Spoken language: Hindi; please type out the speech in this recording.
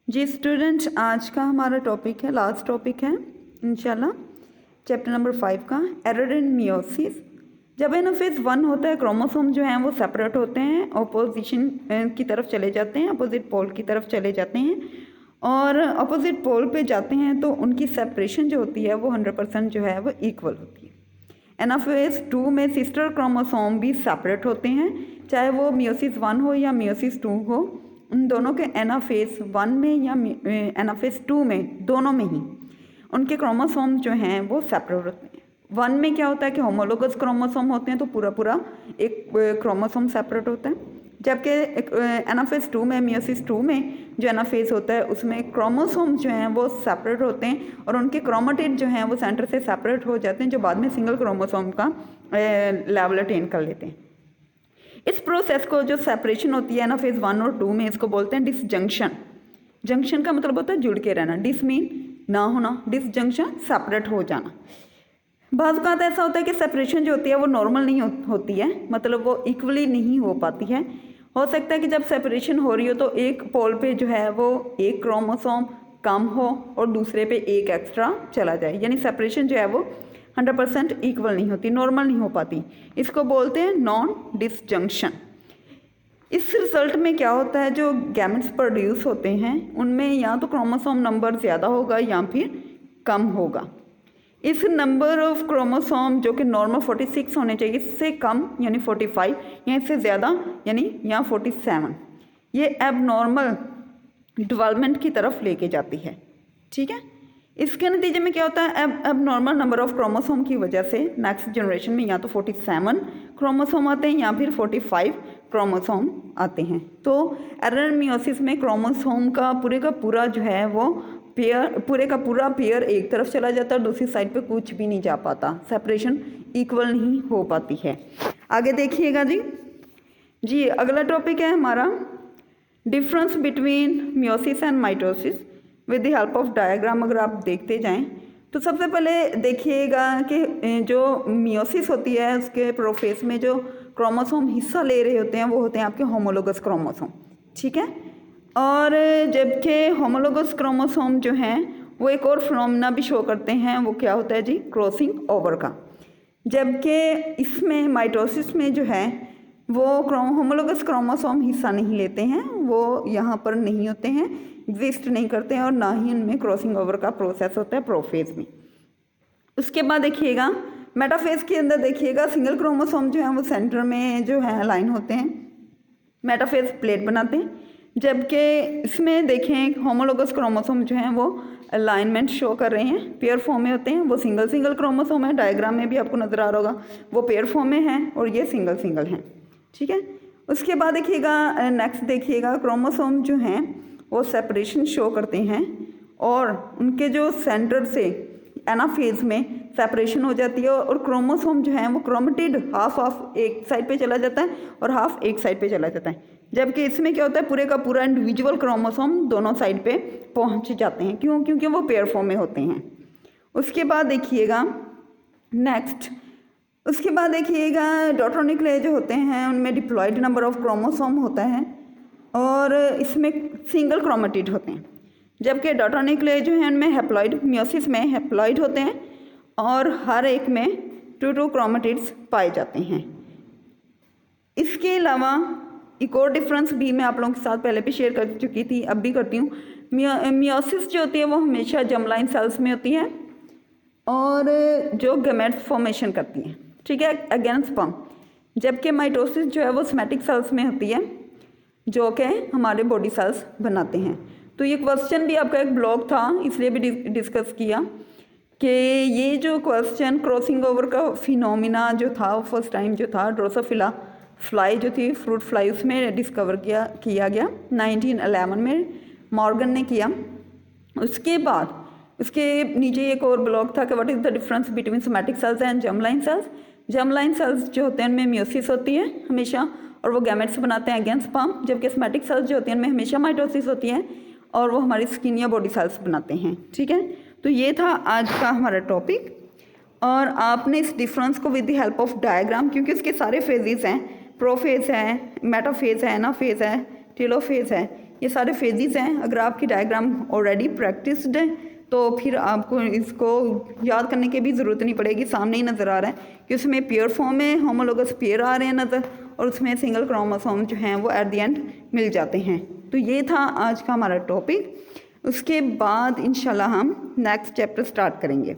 जी स्टूडेंट्स, आज का हमारा टॉपिक है, लास्ट टॉपिक है इंशाल्लाह, चैप्टर नंबर 5 का एरर इन मियोसिस। जब एनाफेज 1 होता है, क्रोमोसोम जो हैं वो सेपरेट होते हैं, ऑपोजिशन की तरफ चले जाते हैं, अपोजिट पोल की तरफ चले जाते हैं और अपोजिट पोल पे जाते हैं तो उनकी सेपरेशन जो होती है वो 100% जो है वो इक्वल होती है। एनाफेज 2 में सिस्टर क्रोमोसोम भी सेपरेट होते हैं, चाहे वो मियोसिस 1 हो या मियोसिस 2 हो। उन दोनों के एनाफेज 1 में या एनाफेज 2 में, दोनों में ही उनके क्रोमोसोम जो हैं वो सेपरेट होते हैं। 1 में क्या होता है कि होमोलोगस क्रोमोसोम होते हैं, तो पूरा पूरा एक क्रोमोसोम सेपरेट होता है। जबकि एनाफेज 2 में, मियोसिस 2 में जो एनाफेज होता है उसमें क्रोमोसोम जो हैं वो सेपरेट होते हैं और उनके क्रोमेटिड जो हैं वो सेंटर से सेपरेट हो जाते हैं, जो बाद में सिंगल क्रोमोसोम का लेवल अटेन कर लेते हैं। इस प्रोसेस को जो सेपरेशन होती है ना फेज 1 और 2 में, इसको बोलते हैं डिसजंक्शन। जंक्शन का मतलब होता है जुड़ के रहना, डिस मीन ना होना, डिसजंक्शन सेपरेट हो जाना। बाज़ बात ऐसा होता है कि सेपरेशन जो होती है वो नॉर्मल नहीं होती है, मतलब वो इक्वली नहीं हो पाती है। हो सकता है कि जब सेपरेशन हो रही हो तो एक पोल पे जो है वो एक क्रोमोसोम कम हो और दूसरे पे एक एक्स्ट्रा चला जाए, यानी सेपरेशन जो है वो 100% इक्वल नहीं होती, नॉर्मल नहीं हो पाती। इसको बोलते हैं नॉन डिसजंक्शन। इस रिजल्ट में क्या होता है, जो गैमेट्स प्रोड्यूस होते हैं उनमें या तो क्रोमोसोम नंबर ज़्यादा होगा या फिर कम होगा। इस नंबर ऑफ क्रोमोसोम जो कि नॉर्मल 46 होने चाहिए, इससे कम यानी 45 या इससे ज़्यादा यानी यहाँ 47, ये एबनॉर्मल डेवलपमेंट की तरफ लेके जाती है। ठीक है, इसके नतीजे में क्या होता है, एबनॉर्मल नंबर ऑफ क्रोमोसोम की वजह से नेक्स्ट जनरेशन में या तो 47 क्रोमोसोम आते हैं या फिर 45 क्रोमोसोम आते हैं। तो एरर मियोसिस में क्रोमोसोम का पूरा जो है वो पेयर, पूरे का पूरा पेयर एक तरफ चला जाता है और दूसरी साइड पे कुछ भी नहीं जा पाता, सेपरेशन इक्वल नहीं हो पाती है। आगे देखिएगा जी अगला टॉपिक है हमारा difference between meiosis and mitosis with the help of diagram. अगर आप देखते जाएं तो सबसे पहले देखिएगा कि जो मियोसिस होती है उसके प्रोफेस में जो क्रोमोसोम हिस्सा ले रहे होते हैं वो होते हैं आपके होमोलोगस क्रोमोसोम। ठीक है, और जबकि होमोलोगस क्रोमोसोम जो हैं वो एक और फिनोमेना भी शो करते हैं, वो क्या होता है जी, क्रॉसिंग ओवर का। जबकि इसमें माइटोसिस में जो है वो होमोलोगस क्रोमोसोम हिस्सा नहीं लेते हैं, वो यहाँ पर नहीं होते हैं, एग्जिस्ट नहीं करते हैं और ना ही उनमें क्रॉसिंग ओवर का प्रोसेस होता है प्रोफेज में। उसके बाद देखिएगा मेटाफेज के अंदर देखिएगा सिंगल क्रोमोसोम जो है वो सेंटर में जो है अलाइन होते हैं, मेटाफेज प्लेट बनाते हैं। जबकि इसमें देखें होमोलोगस क्रोमोसोम जो हैं वो अलाइनमेंट शो कर रहे हैं, पेयर फॉर्म में होते हैं, वो सिंगल सिंगल क्रोमोसोम है, डायग्राम में भी आपको नज़र आ रहा होगा, वो पेयर फॉर्म में है और ये सिंगल सिंगल हैं। ठीक है, उसके बाद देखिएगा नेक्स्ट देखिएगा क्रोमोसोम जो हैं वो सेपरेशन शो करते हैं और उनके जो सेंटर से एनाफेज में सेपरेशन हो जाती है और क्रोमोसोम जो है वो क्रोमेटिड हाफ एक साइड पे चला जाता है और हाफ एक साइड पे चला जाता है। जबकि इसमें क्या होता है, पूरे का पूरा इंडिविजुअल क्रोमोसोम दोनों साइड पे पहुंच जाते हैं, क्यों, क्योंकि वो पेयर फॉर्म में होते हैं। उसके बाद देखिएगा नेक्स्ट, उसके बाद देखिएगा डॉटरन्यूक्लियाई जो होते हैं उनमें डिप्लॉयड नंबर ऑफ क्रोमोसोम होता है और इसमें सिंगल क्रोमेटिड होते हैं। जबकि डॉटरन्यूक्लियाई जो हैं उनमें हैप्लॉइड, मियोसिस में हैप्लॉइड होते हैं और हर एक में 2 क्रोमेटिड्स पाए जाते हैं। इसके अलावा एक और डिफरेंस भी मैं आप लोगों के साथ पहले भी शेयर कर चुकी थी, अब भी करती हूँ। मियोसिस जो होती है वो हमेशा जर्मलाइन सेल्स में होती है और जो गैमेट्स फॉर्मेशन करती हैं, ठीक है, अगेंस्ट स्पर्म। जबकि माइटोसिस जो है वो सोमैटिक सेल्स में होती है जो कि हमारे बॉडी सेल्स बनाते हैं। तो ये क्वेश्चन भी आपका एक ब्लॉग था, इसलिए भी डिस्कस किया कि ये जो क्वेश्चन क्रॉसिंग ओवर का फिनोमिना जो था, फर्स्ट टाइम जो था ड्रोसोफिला फ्लाई जो थी, फ्रूट फ्लाई, उसमें डिस्कवर किया गया 1911 में, मॉर्गन ने किया। उसके बाद उसके नीचे एक और ब्लॉग था कि what is the difference between somatic cells and germline cells. Germline cells जो होते हैं उनमें मियोसिस होती है हमेशा और वो गैमेट्स बनाते हैं अगेंस्ट स्पर्म, जबकि सोमैटिक सेल्स जो होती हैं उनमें हमेशा माइटोसिस होती है और वो हमारी स्किन या बॉडी सेल्स बनाते हैं। ठीक है, तो ये था आज का हमारा टॉपिक और आपने इस डिफरेंस को with the help of diagram, क्योंकि इसके सारे फेजेस हैं, प्रोफेज है, मेटाफेज है, एनाफेज है, टेलोफेज है, ये सारे फेजेस हैं। अगर आपकी डायग्राम ऑलरेडी प्रैक्टिस्ड है तो फिर आपको इसको याद करने की भी ज़रूरत नहीं पड़ेगी, सामने ही नज़र आ रहा है कि उसमें पेयर फॉर्म में होमोलोगस पेयर आ रहे हैं नज़र, और उसमें सिंगल क्रोमोसोम जो हैं वो एट द एंड मिल जाते हैं। तो ये था आज का हमारा टॉपिक। उसके बाद इंशाल्लाह हम नेक्स्ट चैप्टर स्टार्ट करेंगे।